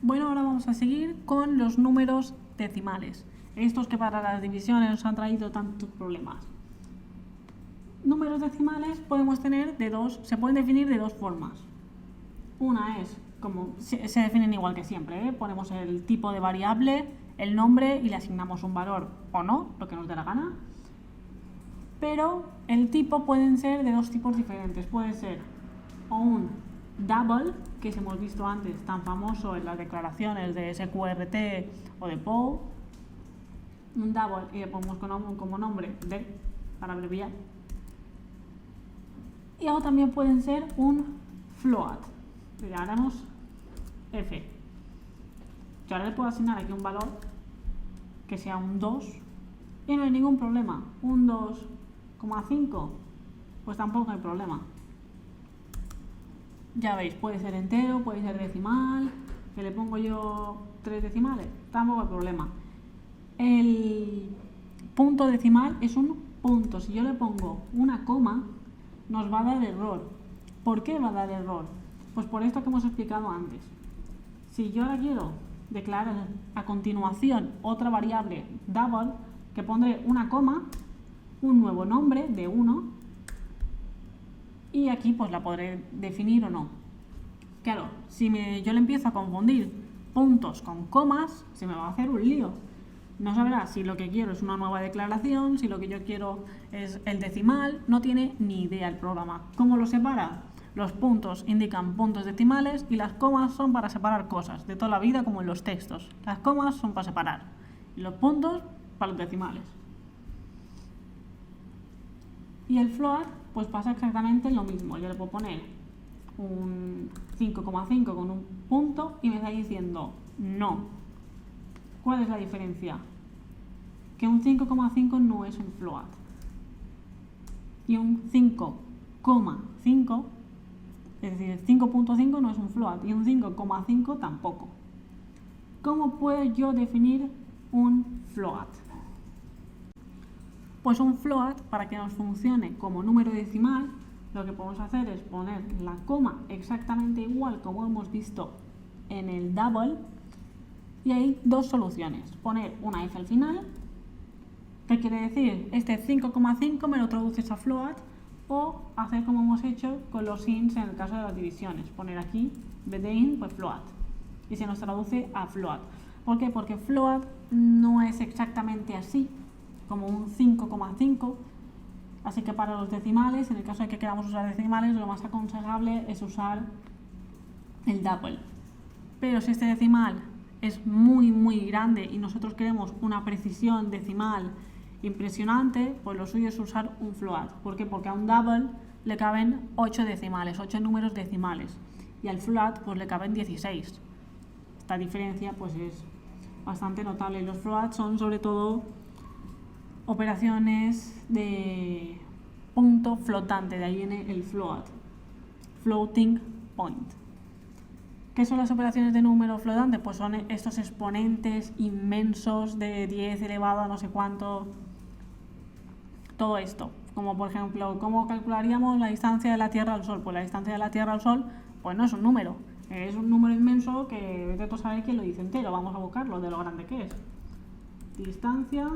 Bueno, ahora vamos a seguir con los números decimales. Estos que para las divisiones nos han traído tantos problemas. Números decimales podemos tener se pueden definir de dos formas. Una es, como se definen igual que siempre, ponemos el tipo de variable, el nombre y le asignamos un valor o no, lo que nos dé la gana. Pero el tipo pueden ser de dos tipos diferentes. Puede ser o un double, que hemos visto antes, tan famoso en las declaraciones de SQRT o de POW. Un double y le ponemos como nombre D, para abreviar. Y ahora también pueden ser un float. Le haremos F. Yo ahora le puedo asignar aquí un valor que sea un 2 y no hay ningún problema. Un 2,5, pues tampoco hay problema. Ya veis, puede ser entero, puede ser decimal, que le pongo yo 3 decimales, tampoco hay problema. El punto decimal es un punto. Si yo le pongo una coma, nos va a dar error. ¿Por qué va a dar error? Pues por esto que hemos explicado antes. Si yo ahora quiero declarar a continuación otra variable double, que pondré una coma, un nuevo nombre de 1, y aquí pues la podré definir o no. Claro, si yo le empiezo a confundir puntos con comas, se me va a hacer un lío. No sabrá si lo que quiero es una nueva declaración, si lo que yo quiero es el decimal, no tiene ni idea el programa. ¿Cómo lo separa? Los puntos indican puntos decimales y las comas son para separar cosas, de toda la vida como en los textos. Las comas son para separar y los puntos para los decimales. Y el float pues pasa exactamente lo mismo. Yo le puedo poner un 5,5 con un punto y me está diciendo no. ¿Cuál es la diferencia? Que un 5,5 no es un float. Y un 5,5, es decir, 5.5 no es un float. Y un 5,5 tampoco. ¿Cómo puedo yo definir un float? Pues un float, para que nos funcione como número decimal, lo que podemos hacer es poner la coma exactamente igual como hemos visto en el double. Y hay dos soluciones. Poner una F al final, que quiere decir este 5,5 me lo traduces a float, o hacer como hemos hecho con los ints en el caso de las divisiones. Poner aquí, en vez de int, pues float. Y se nos traduce a float. ¿Por qué? Porque float no es exactamente así, como un 5,5. Así que para los decimales, en el caso de que queramos usar decimales, lo más aconsejable es usar el double. Pero si este decimal es muy grande y nosotros queremos una precisión decimal impresionante, pues lo suyo es usar un float. ¿Por qué? Porque a un double le caben 8 decimales, 8 números decimales, y al float pues le caben 16. Esta diferencia pues es bastante notable. Los floats son sobre todo operaciones de punto flotante, de ahí viene el float, floating point. ¿Qué son las operaciones de número flotante? Pues son estos exponentes inmensos de 10 elevado a no sé cuánto. Todo esto. Como por ejemplo, ¿cómo calcularíamos la distancia de la Tierra al Sol? Pues la distancia de la Tierra al Sol, pues no es un número. Es un número inmenso que vete a saber quién lo dice entero. Vamos a buscarlo de lo grande que es. Distancia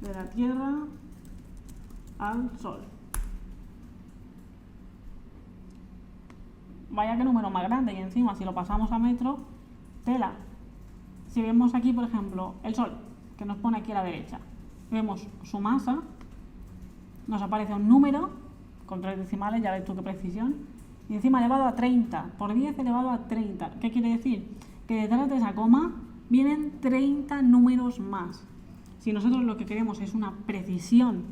de la Tierra al Sol. Vaya que número más grande, y encima si lo pasamos a metro, tela. Si vemos aquí, por ejemplo, el Sol, que nos pone aquí a la derecha, vemos su masa, nos aparece un número con 3 decimales, ya ves tú qué precisión, y encima elevado a 30, por 10 elevado a 30. ¿Qué quiere decir? Que detrás de esa coma vienen 30 números más. Si nosotros lo que queremos es una precisión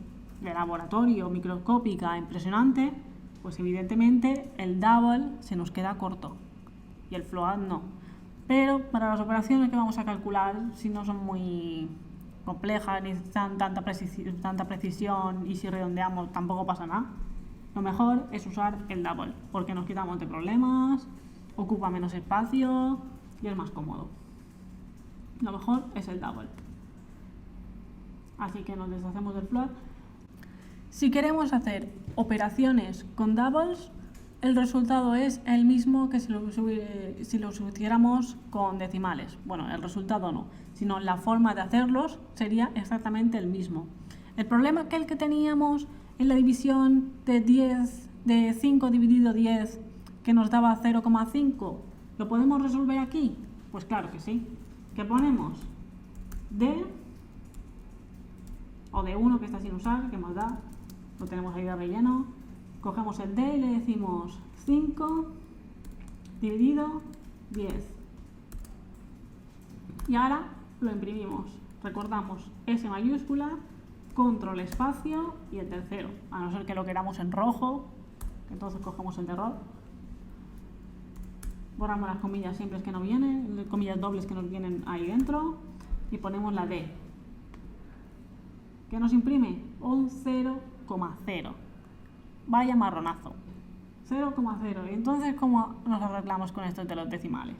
de laboratorio microscópica impresionante, pues evidentemente el double se nos queda corto y el float no. Pero para las operaciones que vamos a calcular, si no son muy complejas, necesitan tanta precisión y si redondeamos tampoco pasa nada, lo mejor es usar el double, porque nos quitamos de problemas, ocupa menos espacio y es más cómodo. Lo mejor es el double. Así que nos deshacemos del float. Si queremos hacer operaciones con doubles, el resultado es el mismo que si lo hiciéramos con decimales. Bueno, el resultado no, sino la forma de hacerlos sería exactamente el mismo. El problema que teníamos en la división de 5 dividido 10, que nos daba 0,5, ¿lo podemos resolver aquí? Pues claro que sí. ¿Qué ponemos? D, o de 1 que está sin usar, que más da, lo tenemos ahí de relleno. Cogemos el D y le decimos 5 dividido 10. Y ahora lo imprimimos. Recordamos S mayúscula, control espacio y el tercero. A no ser que lo queramos en rojo, entonces cogemos el de error. Borramos las comillas simples que no vienen, comillas dobles que nos vienen ahí dentro y ponemos la D. ¿Qué nos imprime? Un 0,0. Vaya marronazo. 0,0. Y entonces, ¿cómo nos arreglamos con estos de los decimales?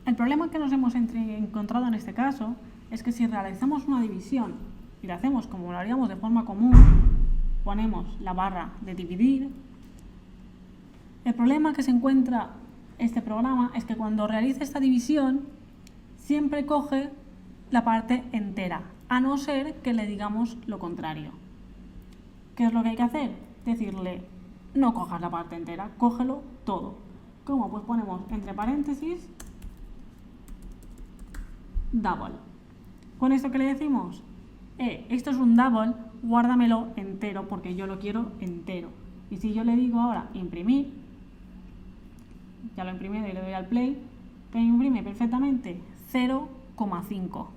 El problema que nos hemos encontrado en este caso es que si realizamos una división y la hacemos como lo haríamos de forma común, ponemos la barra de dividir. El problema que se encuentra este programa es que cuando realice esta división siempre coge la parte entera, a no ser que le digamos lo contrario. ¿Qué es lo que hay que hacer? Decirle, no cojas la parte entera, cógelo todo. ¿Cómo? Pues ponemos entre paréntesis double. ¿Con esto qué le decimos? Esto es un double, guárdamelo entero porque yo lo quiero entero. Y si yo le digo ahora imprimir, ya lo imprimí y le doy al play, que imprime perfectamente 0,5.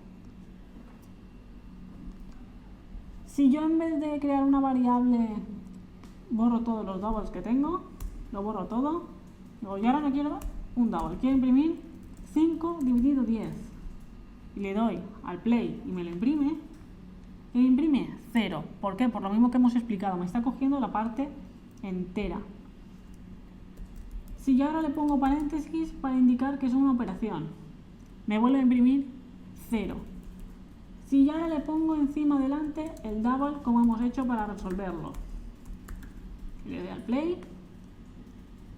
Si yo en vez de crear una variable borro todos los doubles que tengo, lo borro todo, digo, yo ahora no quiero un double, quiero imprimir 5 dividido 10 y le doy al play y me lo imprime, y imprime 0. ¿Por qué? Por lo mismo que hemos explicado, me está cogiendo la parte entera. Si yo ahora le pongo paréntesis para indicar que es una operación, me vuelve a imprimir 0. Si yo ahora le pongo encima delante el double como hemos hecho para resolverlo, le doy al play,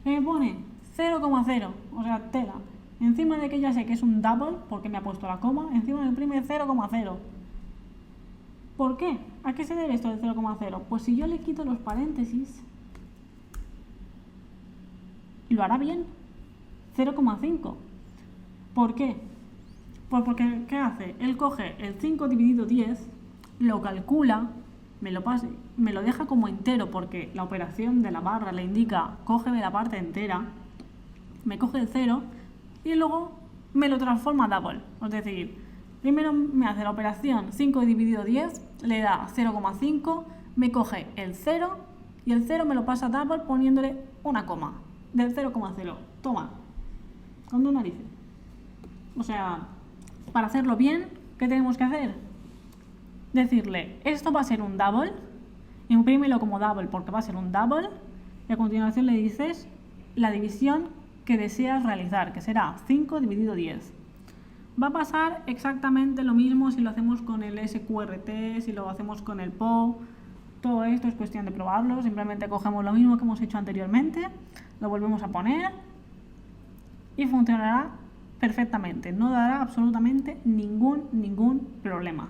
me pone 0,0, o sea, tela. Encima de que ya sé que es un double, porque me ha puesto la coma, encima me imprime 0,0. ¿Por qué? ¿A qué se debe esto del 0,0? Pues si yo le quito los paréntesis, lo hará bien, 0,5. ¿Por qué? Pues porque, ¿qué hace? Él coge el 5 dividido 10, lo calcula, me lo deja como entero porque la operación de la barra le indica cógeme la parte entera, me coge el 0 y luego me lo transforma a double. Es decir, primero me hace la operación 5 dividido 10, le da 0,5, me coge el 0 y el 0 me lo pasa a double poniéndole una coma del 0,0. Toma, con dos narices. O sea, para hacerlo bien, ¿qué tenemos que hacer? Decirle, esto va a ser un double, imprímelo como double porque va a ser un double, y a continuación le dices la división que deseas realizar, que será 5 dividido 10. Va a pasar exactamente lo mismo si lo hacemos con el SQRT, si lo hacemos con el PO. Todo esto es cuestión de probarlo, simplemente cogemos lo mismo que hemos hecho anteriormente, lo volvemos a poner y funcionará perfectamente, no dará absolutamente ningún problema.